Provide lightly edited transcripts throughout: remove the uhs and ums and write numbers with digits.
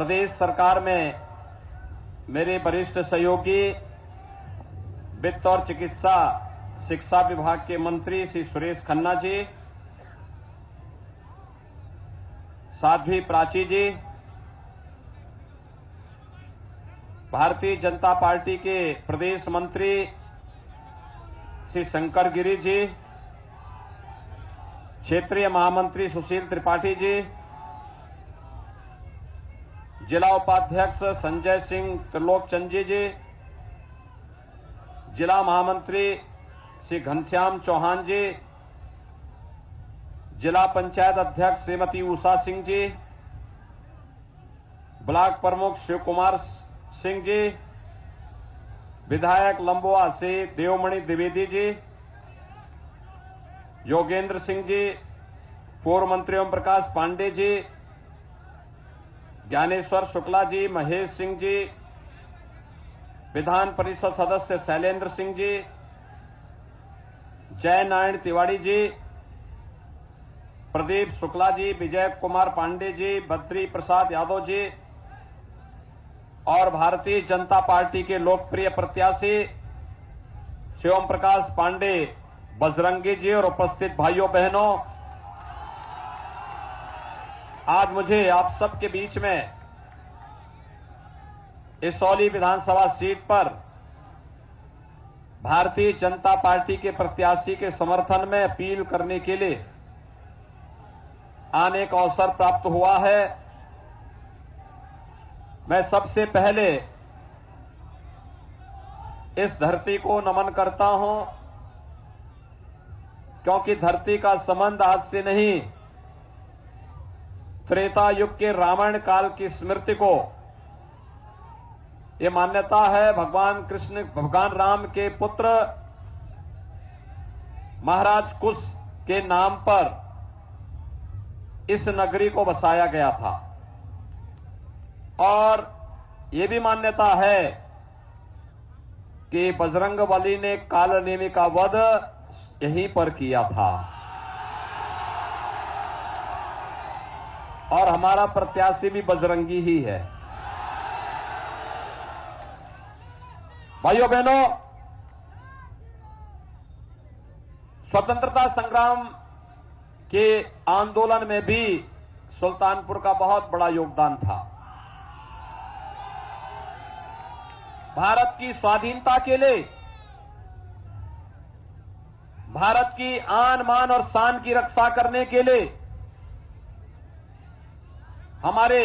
प्रदेश सरकार में मेरे वरिष्ठ सहयोगी वित्त और चिकित्सा शिक्षा विभाग के मंत्री श्री सुरेश खन्ना जी, साध्वी प्राची जी, भारतीय जनता पार्टी के प्रदेश मंत्री श्री शंकर गिरी जी, क्षेत्रीय महामंत्री सुशील त्रिपाठी जी, जिला उपाध्यक्ष संजय सिंह त्रिलोकचंद जी, जिला महामंत्री श्री घनश्याम चौहान जी, जिला पंचायत अध्यक्ष श्रीमती उषा सिंह जी, ब्लॉक प्रमुख शिव कुमार सिंह जी, विधायक लंबुआ से देवमणि द्विवेदी जी, योगेंद्र सिंह जी, पूर्व मंत्री ओम प्रकाश पांडे जी, ज्ञानेश्वर शुक्ला जी, महेश सिंह जी, विधान परिषद सदस्य शैलेंद्र सिंह जी, जय नारायण तिवारी जी, प्रदीप शुक्ला जी, विजय कुमार पांडे जी, बद्री प्रसाद यादव जी और भारतीय जनता पार्टी के लोकप्रिय प्रत्याशी शिवम प्रकाश पांडे बजरंगी जी और उपस्थित भाइयों बहनों, आज मुझे आप सबके बीच में इसौली विधानसभा सीट पर भारतीय जनता पार्टी के प्रत्याशी के समर्थन में अपील करने के लिए आने का अवसर प्राप्त हुआ है। मैं सबसे पहले इस धरती को नमन करता हूं, क्योंकि धरती का संबंध आज से नहीं, त्रेता युग के रामायण काल की स्मृति को ये मान्यता है। भगवान राम के पुत्र महाराज कुश के नाम पर इस नगरी को बसाया गया था और ये भी मान्यता है कि बजरंगबली ने कालनेमी का वध यहीं पर किया था और हमारा प्रत्याशी भी बजरंगी ही है। भाइयों बहनों, स्वतंत्रता संग्राम के आंदोलन में भी सुल्तानपुर का बहुत बड़ा योगदान था। भारत की स्वाधीनता के लिए, भारत की आन मान और शान की रक्षा करने के लिए हमारे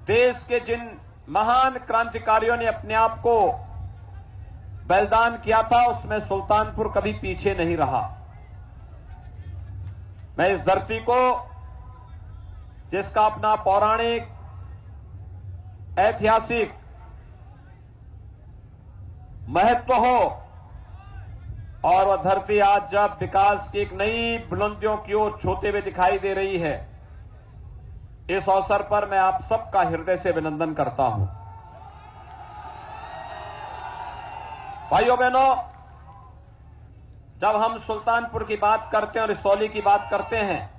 देश के जिन महान क्रांतिकारियों ने अपने आप को बलिदान किया था, उसमें सुल्तानपुर कभी पीछे नहीं रहा। मैं इस धरती को, जिसका अपना पौराणिक, ऐतिहासिक महत्व हो, और वह धरती आज जब विकास की एक नई बुलंदियों की ओर छूते हुए दिखाई दे रही है, इस अवसर पर मैं आप सबका हृदय से अभिनंदन करता हूं। भाइयों बहनों, जब हम सुल्तानपुर की बात करते हैं और इसौली की बात करते हैं,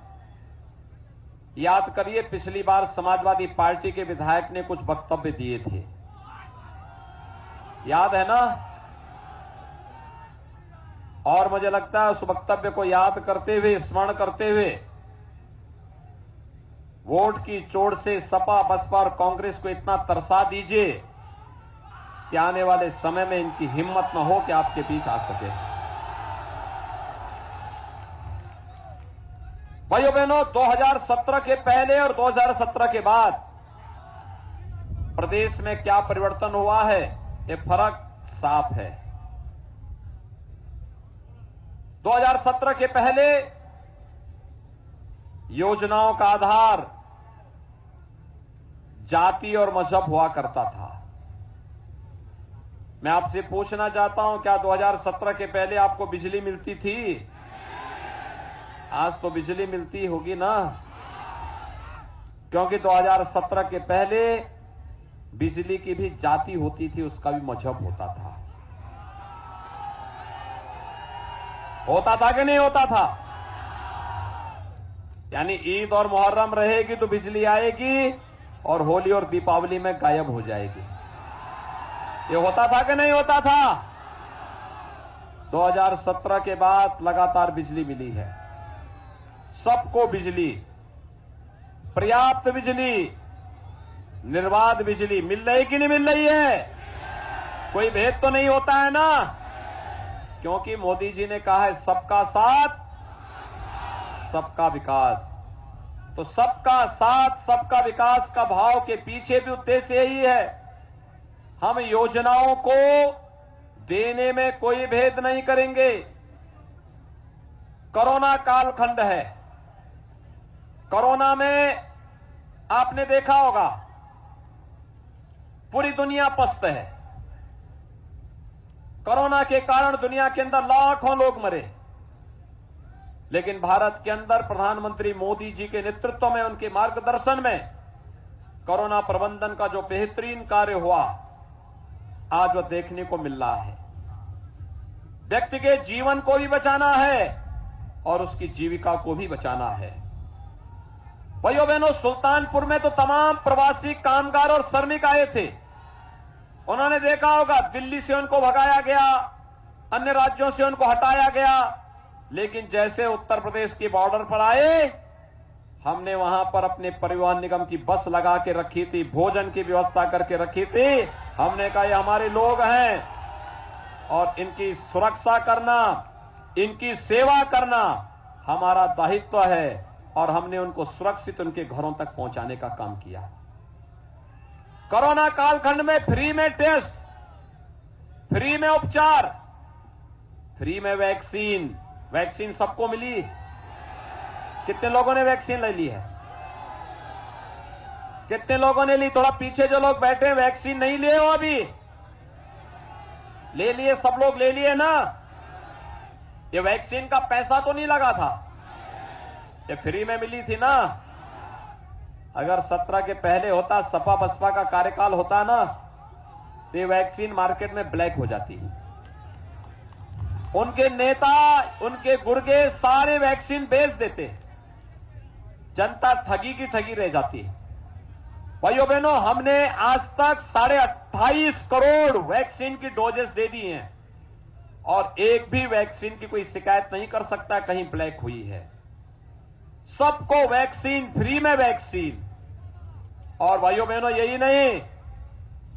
याद करिए पिछली बार समाजवादी पार्टी के विधायक ने कुछ वक्तव्य दिए थे, याद है ना? और मुझे लगता है उस वक्तव्य को याद करते हुए, स्मरण करते हुए, वोट की चोट से सपा, बसपा और कांग्रेस को इतना तरसा दीजिए कि आने वाले समय में इनकी हिम्मत न हो कि आपके बीच आ सके। भाइयों बहनों, 2017 के पहले और 2017 के बाद प्रदेश में क्या परिवर्तन हुआ है, ये फर्क साफ है। 2017 के पहले योजनाओं का आधार जाति और मजहब हुआ करता था। मैं आपसे पूछना चाहता हूं, क्या 2017 के पहले आपको बिजली मिलती थी? आज तो बिजली मिलती होगी ना, क्योंकि 2017 के पहले बिजली की भी जाति होती थी, उसका भी मजहब होता था। होता था कि नहीं होता था? यानी ईद और मुहर्रम रहेगी तो बिजली आएगी, और होली और दीपावली में गायब हो जाएगी। ये होता था कि नहीं होता था? 2017 के बाद लगातार बिजली मिली है, सबको बिजली, पर्याप्त बिजली, निर्बाध बिजली मिल रही कि नहीं मिल रही है? कोई भेद तो नहीं होता है ना? क्योंकि मोदी जी ने कहा है सबका साथ सबका विकास। तो सबका साथ सबका विकास का भाव के पीछे भी उद्देश्य यही है। हम योजनाओं को देने में कोई भेद नहीं करेंगे। कोरोना कालखंड है, कोरोना में आपने देखा होगा पूरी दुनिया पस्त है। कोरोना के कारण दुनिया के अंदर लाखों लोग मरे, लेकिन भारत के अंदर प्रधानमंत्री मोदी जी के नेतृत्व में, उनके मार्गदर्शन में कोरोना प्रबंधन का जो बेहतरीन कार्य हुआ, आज वह देखने को मिल रहा है। व्यक्ति के जीवन को भी बचाना है और उसकी जीविका को भी बचाना है। भाइयों बहनों, सुल्तानपुर में तो तमाम प्रवासी कामगार और श्रमिक आए थे। उन्होंने देखा होगा दिल्ली से उनको भगाया गया, अन्य राज्यों से उनको हटाया गया, लेकिन जैसे उत्तर प्रदेश के बॉर्डर पर आए, हमने वहां पर अपने परिवहन निगम की बस लगा के रखी थी, भोजन की व्यवस्था करके रखी थी। हमने कहा ये हमारे लोग हैं और इनकी सुरक्षा करना, इनकी सेवा करना हमारा दायित्व है, और हमने उनको सुरक्षित उनके घरों तक पहुंचाने का काम किया। कोरोना कालखंड में फ्री में टेस्ट, फ्री में उपचार, फ्री में वैक्सीन। वैक्सीन सबको मिली? कितने लोगों ने वैक्सीन ले ली है? कितने लोगों ने ली? थोड़ा पीछे जो लोग बैठे हैं वैक्सीन नहीं लिए हो अभी? ले लिए? सब लोग ले लिए ना? ये वैक्सीन का पैसा तो नहीं लगा था, ये फ्री में मिली थी ना। अगर 17 के पहले होता, सपा बसपा का कार्यकाल होता ना, तो ये वैक्सीन मार्केट में ब्लैक हो जाती। उनके नेता, उनके गुर्गे सारे वैक्सीन बेच देते, जनता ठगी की ठगी रह जाती। भाइयों बहनों, हमने आज तक 28.5 करोड़ वैक्सीन की डोजेस दे दी हैं और एक भी वैक्सीन की कोई शिकायत नहीं कर सकता कहीं ब्लैक हुई है। सबको वैक्सीन, फ्री में वैक्सीन। और भाइयों बहनों, यही नहीं,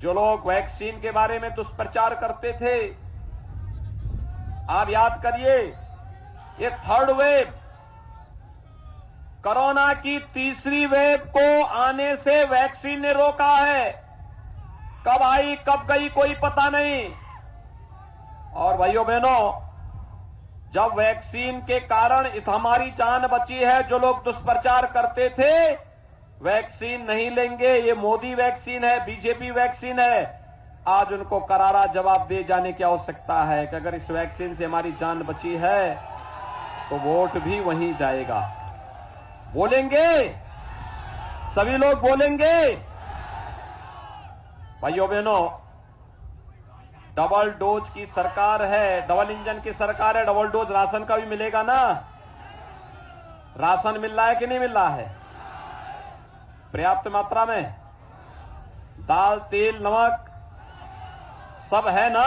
जो लोग वैक्सीन के बारे में दुष्प्रचार करते थे, आप याद करिए, ये थर्ड वेव, कोरोना की तीसरी वेव को आने से वैक्सीन ने रोका है। कब आई कब गई कोई पता नहीं। और भाइयों बहनों, जब वैक्सीन के कारण हमारी जान बची है, जो लोग दुष्प्रचार करते थे वैक्सीन नहीं लेंगे, ये मोदी वैक्सीन है, बीजेपी वैक्सीन है, आज उनको करारा जवाब दे जाने की आवश्यकता है कि अगर इस वैक्सीन से हमारी जान बची है तो वोट भी वहीं जाएगा। बोलेंगे, सभी लोग बोलेंगे। भाइयों बहनों, डबल डोज की सरकार है, डबल इंजन की सरकार है, डबल डोज राशन का भी मिलेगा ना? राशन मिल रहा है कि नहीं मिल रहा है? पर्याप्त मात्रा में दाल, तेल, नमक सब है ना?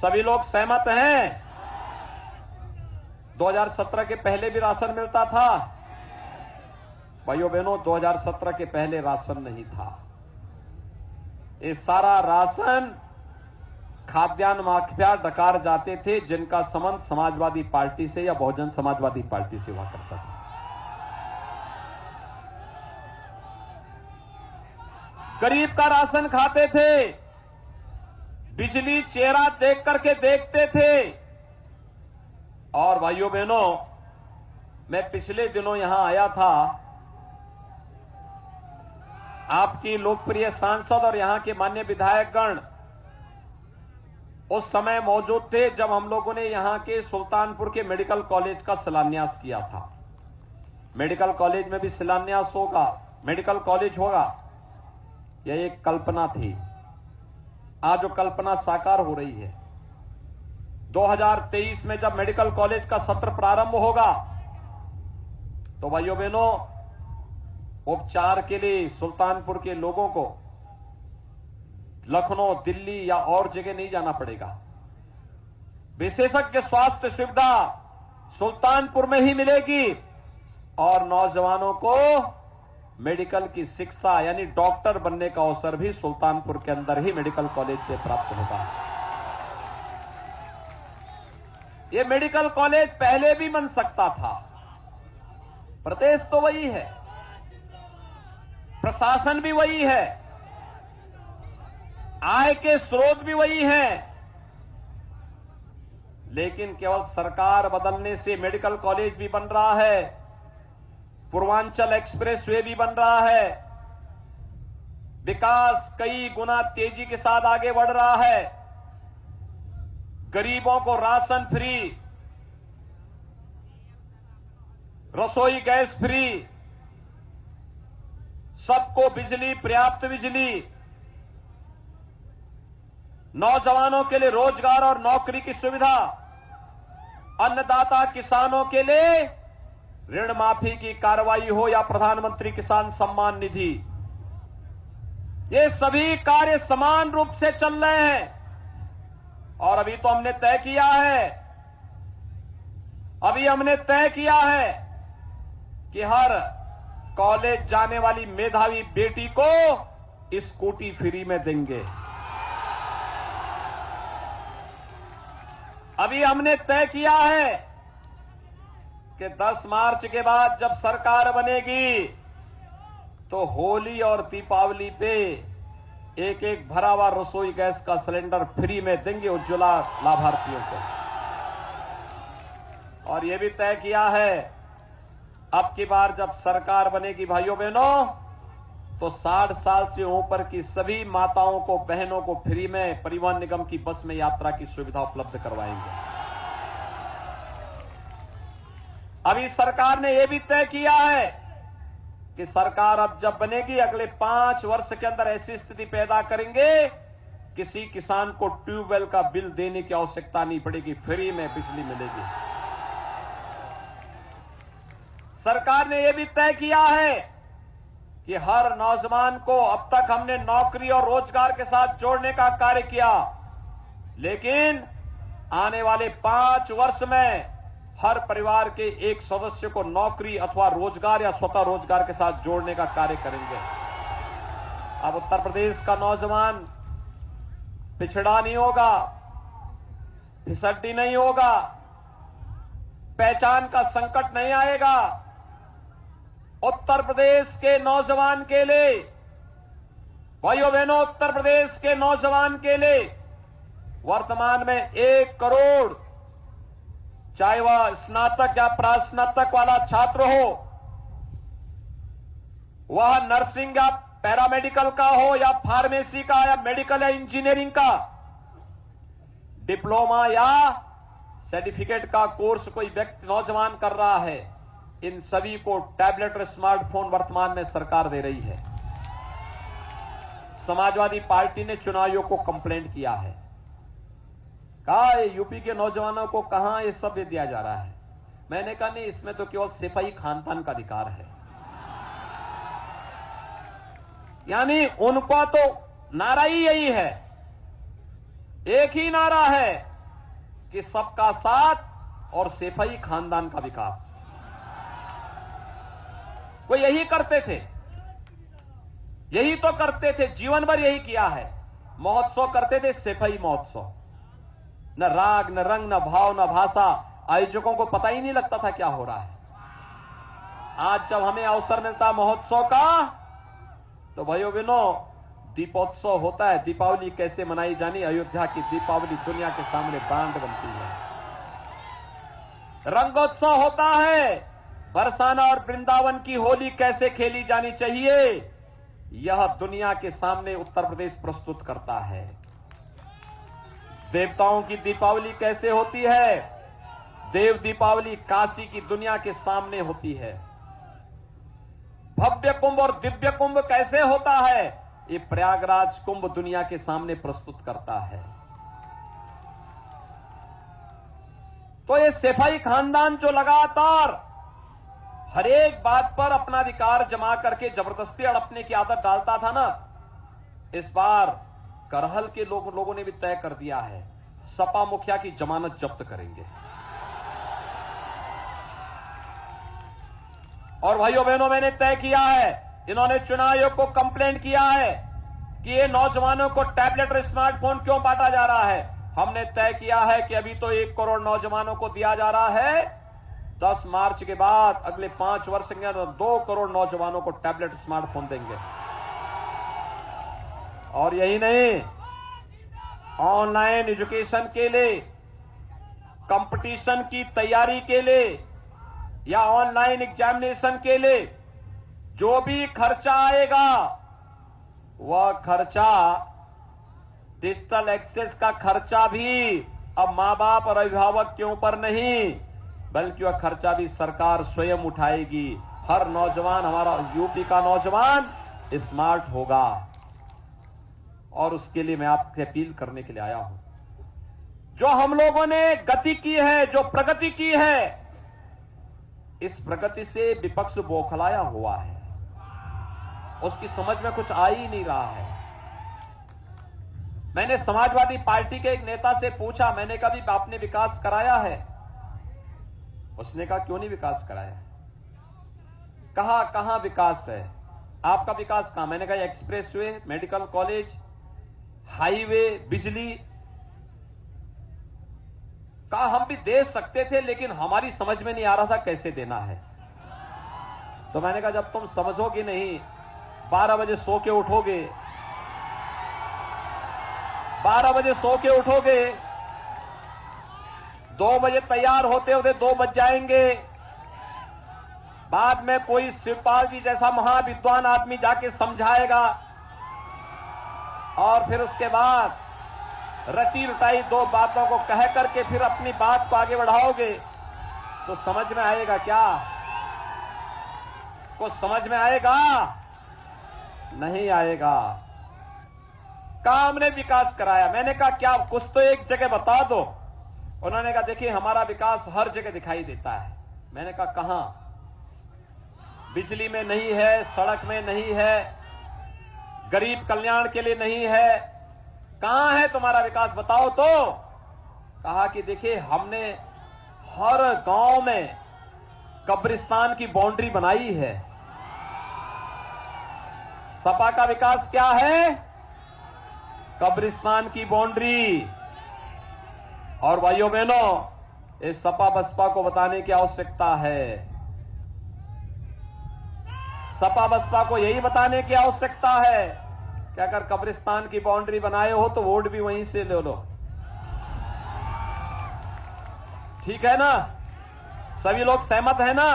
सभी लोग सहमत हैं? 2017 के पहले भी राशन मिलता था? भाइयों बहनों, 2017 के पहले राशन नहीं था। ये सारा राशन खाद्यान्न माफिया डकार जाते थे, जिनका संबंध समाजवादी पार्टी से या बहुजन समाजवादी पार्टी से हुआ करता था। गरीब का राशन खाते थे, बिजली चेहरा देख करके देखते थे। और भाइयों बहनों, मैं पिछले दिनों यहां आया था, आपकी लोकप्रिय सांसद और यहां के माननीय विधायकगण उस समय मौजूद थे जब हम लोगों ने यहां के सुल्तानपुर के मेडिकल कॉलेज का शिलान्यास किया था। मेडिकल कॉलेज में भी शिलान्यास होगा, मेडिकल कॉलेज होगा, यह एक कल्पना थी। आज वो कल्पना साकार हो रही है। 2023 में जब मेडिकल कॉलेज का सत्र प्रारंभ होगा तो भाइयों बहनों, उपचार के लिए सुल्तानपुर के लोगों को लखनऊ, दिल्ली या और जगह नहीं जाना पड़ेगा। विशेषज्ञ स्वास्थ्य सुविधा सुल्तानपुर में ही मिलेगी और नौजवानों को मेडिकल की शिक्षा यानी डॉक्टर बनने का अवसर भी सुल्तानपुर के अंदर ही मेडिकल कॉलेज से प्राप्त होगा। ये मेडिकल कॉलेज पहले भी बन सकता था। प्रदेश तो वही है, प्रशासन भी वही है, आय के स्रोत भी वही हैं, लेकिन केवल सरकार बदलने से मेडिकल कॉलेज भी बन रहा है, पूर्वांचल एक्सप्रेस वे भी बन रहा है, विकास कई गुना तेजी के साथ आगे बढ़ रहा है, गरीबों को राशन फ्री, रसोई गैस फ्री, सबको बिजली, पर्याप्त बिजली, नौजवानों के लिए रोजगार और नौकरी की सुविधा, अन्नदाता किसानों के लिए ऋण माफी की कार्रवाई हो या प्रधानमंत्री किसान सम्मान निधि, ये सभी कार्य समान रूप से चल रहे हैं। और अभी तो हमने तय किया है कि हर कॉलेज जाने वाली मेधावी बेटी को स्कूटी फ्री में देंगे। अभी हमने तय किया है कि 10 मार्च के बाद जब सरकार बनेगी तो होली और दीपावली पे एक भरा हुआ रसोई गैस का सिलेंडर फ्री में देंगे उज्ज्वला लाभार्थियों को। और यह भी तय किया है अब की बार जब सरकार बनेगी भाइयों बहनों तो 60 साल से ऊपर की सभी माताओं को, बहनों को फ्री में परिवहन निगम की बस में यात्रा की सुविधा उपलब्ध करवाएंगे। अभी सरकार ने यह भी तय किया है कि सरकार अब जब बनेगी अगले 5 वर्ष के अंदर ऐसी स्थिति पैदा करेंगे किसी किसान को ट्यूबवेल का बिल देने की आवश्यकता नहीं पड़ेगी, फ्री में बिजली मिलेगी। सरकार ने यह भी तय किया है कि हर नौजवान को, अब तक हमने नौकरी और रोजगार के साथ जोड़ने का कार्य किया, लेकिन आने वाले 5 वर्ष में हर परिवार के एक सदस्य को नौकरी अथवा रोजगार या स्वतः रोजगार के साथ जोड़ने का कार्य करेंगे। अब उत्तर प्रदेश का नौजवान पिछड़ा नहीं होगा, फिसड्डी नहीं होगा, पहचान का संकट नहीं आएगा। उत्तर प्रदेश के नौजवान के लिए, भाइयों बहनों, उत्तर प्रदेश के नौजवान के लिए वर्तमान में 1 करोड़, चाहे वह स्नातक या प्रास्नातक वाला छात्र हो, वह नर्सिंग या पैरामेडिकल का हो या फार्मेसी का या मेडिकल या इंजीनियरिंग का, डिप्लोमा या सर्टिफिकेट का कोर्स कोई व्यक्ति नौजवान कर रहा है, इन सभी को टैबलेट और स्मार्टफोन वर्तमान में सरकार दे रही है। समाजवादी पार्टी ने चुनाव आयोग को कंप्लेंट किया है, कहा यूपी के नौजवानों को कहां ये सब दिया जा रहा है। मैंने कहा नहीं, इसमें तो केवल सिपाही खानपान का अधिकार है। यानी उनका तो नारा ही यही है, एक ही नारा है कि सबका साथ और सिपाही खानदान का विकास। वो यही करते थे, यही तो करते थे, जीवन भर यही किया है। महोत्सव करते थे, सिपाही महोत्सव, न राग न रंग न भाव न भाषा, आयोजकों को पता ही नहीं लगता था क्या हो रहा है। आज जब हमें अवसर मिलता महोत्सव का तो भाइयों बहनों दीपोत्सव होता है। दीपावली कैसे मनाई जानी, अयोध्या की दीपावली दुनिया के सामने ब्रांड बनती है। रंगोत्सव होता है, बरसाना और वृंदावन की होली कैसे खेली जानी चाहिए, यह दुनिया के सामने उत्तर प्रदेश प्रस्तुत करता है। देवताओं की दीपावली कैसे होती है, देव दीपावली काशी की दुनिया के सामने होती है। भव्य कुंभ और दिव्य कुंभ कैसे होता है, ये प्रयागराज कुंभ दुनिया के सामने प्रस्तुत करता है। तो ये सिपाही खानदान जो लगातार हर एक बात पर अपना अधिकार जमा करके जबरदस्ती हड़पने की आदत डालता था ना, इस बार करहल के लोगों ने भी तय कर दिया है, सपा मुखिया की जमानत जब्त करेंगे। और भाइयों बहनों, मैंने तय किया है, इन्होंने चुनाव आयोग को कंप्लेंट किया है कि ये नौजवानों को टैबलेट और स्मार्टफोन क्यों बांटा जा रहा है। हमने तय किया है कि अभी तो 1 करोड़ नौजवानों को दिया जा रहा है, 10 मार्च के बाद अगले 5 वर्ष के अंदर 2 करोड़ नौजवानों को टैबलेट स्मार्टफोन देंगे। और यही नहीं, ऑनलाइन एजुकेशन के लिए, कंपटीशन की तैयारी के लिए या ऑनलाइन एग्जामिनेशन के लिए जो भी खर्चा आएगा, वह खर्चा, डिजिटल एक्सेस का खर्चा भी अब मां बाप और अभिभावक के ऊपर नहीं, बल्कि वह खर्चा भी सरकार स्वयं उठाएगी। हर नौजवान, हमारा यूपी का नौजवान स्मार्ट होगा। और उसके लिए मैं आपसे अपील करने के लिए आया हूं, जो हम लोगों ने गति की है, जो प्रगति की है, इस प्रगति से विपक्ष बौखलाया हुआ है, उसकी समझ में कुछ आ ही नहीं रहा है। मैंने समाजवादी पार्टी के एक नेता से पूछा, मैंने कहा भी आपने विकास कराया है? उसने कहा क्यों नहीं विकास कराया? कहा कहां विकास है? आपका विकास कहां? मैंने कहा एक्सप्रेसवे, मेडिकल कॉलेज, हाईवे, बिजली। कहा हम भी दे सकते थे, लेकिन हमारी समझ में नहीं आ रहा था कैसे देना है। तो मैंने कहा जब तुम समझोगे नहीं, 12 बजे सो के उठोगे, 12 बजे सो के उठोगे, 2 बजे तैयार होते होते 2 बज जाएंगे। बाद में कोई शिवपाल जी जैसा महाविद्वान आदमी जाके समझाएगा, और फिर उसके बाद रटी रुटाई 2 बातों को कह करके फिर अपनी बात को आगे बढ़ाओगे, तो समझ में आएगा क्या? कुछ समझ में आएगा? नहीं आएगा। काम ने विकास कराया। मैंने कहा क्या कुछ तो एक जगह बता दो। उन्होंने कहा देखिए हमारा विकास हर जगह दिखाई देता है। मैंने कहा कहां? बिजली में नहीं है, सड़क में नहीं है, गरीब कल्याण के लिए नहीं है, कहां है तुम्हारा विकास बताओ तो। कहा कि देखिए हमने हर गांव में कब्रिस्तान की बाउंड्री बनाई है। सपा का विकास क्या है? कब्रिस्तान की बाउंड्री। और भाइयों बहनों, इस सपा बसपा को बताने की आवश्यकता है। सपा बसपा को यही बताने की आवश्यकता है कि अगर कब्रिस्तान की बाउंड्री बनाए हो तो वोट भी वहीं से ले लो। ठीक है ना? सभी लोग सहमत है ना?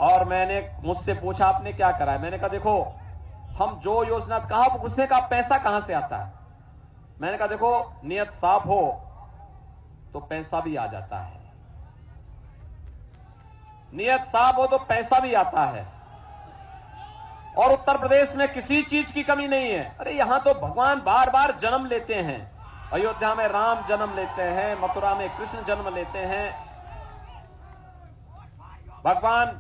और मैंने मुझसे पूछा आपने क्या करा है? मैंने कहा देखो हम जो योजना, कहा उसने कहा पैसा कहां से आता है? मैंने कहा देखो नियत साफ हो तो पैसा भी आ जाता है, नियत साफ हो तो पैसा भी आता है। और उत्तर प्रदेश में किसी चीज की कमी नहीं है। अरे यहां तो भगवान बार बार जन्म लेते हैं। अयोध्या में राम जन्म लेते हैं, मथुरा में कृष्ण जन्म लेते हैं, भगवान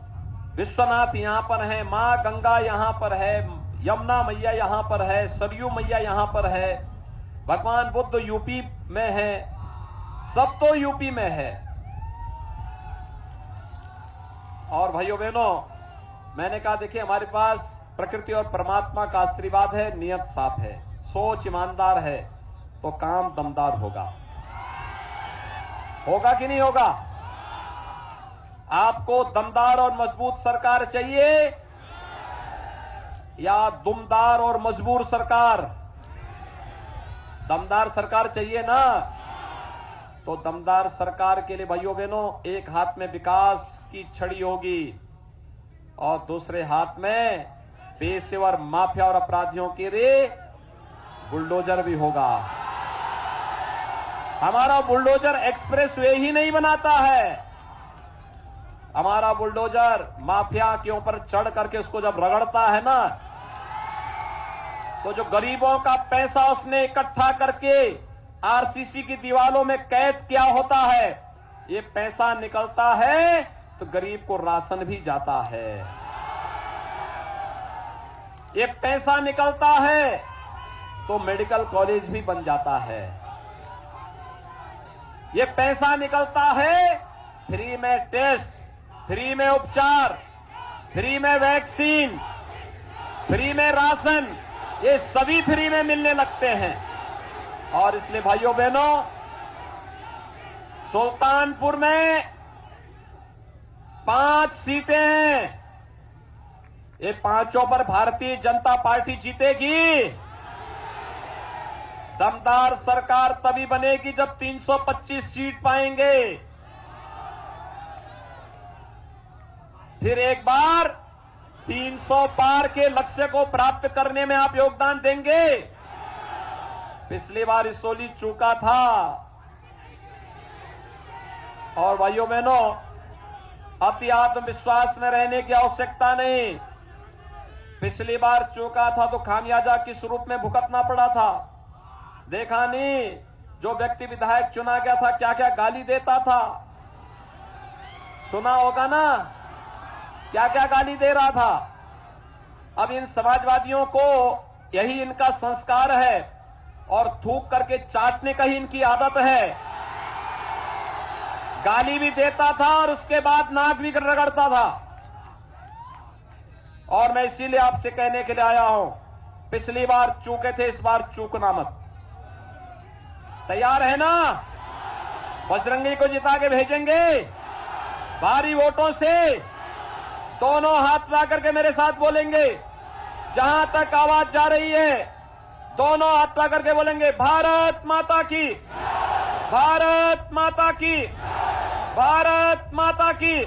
विश्वनाथ यहां पर है, मां गंगा यहां पर है, यमुना मैया यहां पर है, सरयू मैया यहां पर है, भगवान बुद्ध यूपी में है, सब तो यूपी में है। और भाइयों बहनों, मैंने कहा देखिए हमारे पास प्रकृति और परमात्मा का आशीर्वाद है, नियत साफ है, सोच ईमानदार है, तो काम दमदार होगा। होगा कि नहीं होगा? आपको दमदार और मजबूत सरकार चाहिए या दुमदार और मजबूर सरकार? दमदार सरकार चाहिए ना? तो दमदार सरकार के लिए भाइयों बहनों, एक हाथ में विकास की छड़ी होगी और दूसरे हाथ में पेशेवर माफिया और अपराधियों के लिए बुलडोजर भी होगा। हमारा बुलडोजर एक्सप्रेसवे ही नहीं बनाता है, हमारा बुलडोजर माफिया के ऊपर चढ़ करके उसको जब रगड़ता है ना, तो जो गरीबों का पैसा उसने इकट्ठा करके आरसीसी की दीवारों में कैद किया होता है, ये पैसा निकलता है तो गरीब को राशन भी जाता है। ये पैसा निकलता है तो मेडिकल कॉलेज भी बन जाता है। ये पैसा निकलता है फ्री में टेस्ट, फ्री में उपचार, फ्री में वैक्सीन, फ्री में राशन, ये सभी फ्री में मिलने लगते हैं। और इसलिए भाइयों बहनों, सुल्तानपुर में 5 सीटें हैं। ये 5 पर भारतीय जनता पार्टी जीतेगी। दमदार सरकार तभी बनेगी जब 325 सीट पाएंगे। फिर एक बार 300 पार के लक्ष्य को प्राप्त करने में आप योगदान देंगे। पिछली बार इसोली चूका था। और भाइयों बहनों, अति आत्मविश्वास में रहने की आवश्यकता नहीं। पिछली बार चूका था तो खामियाजा किस रूप में भुगतना पड़ा था देखा नहीं। जो व्यक्ति विधायक चुना गया था क्या क्या गाली देता था, सुना होगा ना, क्या क्या गाली दे रहा था। अब इन समाजवादियों को यही इनका संस्कार है और थूक करके चाटने का ही इनकी आदत है। गाली भी देता था और उसके बाद नाक भी रगड़ता था। और मैं इसीलिए आपसे कहने के लिए आया हूं, पिछली बार चूके थे, इस बार चूकना मत। तैयार है ना? बजरंगी को जिता के भेजेंगे भारी वोटों से। दोनों हाथ ला करके मेरे साथ बोलेंगे, जहां तक आवाज जा रही है दोनों हाथ ला करके बोलेंगे, भारत माता की, भारत माता की, भारत माता की।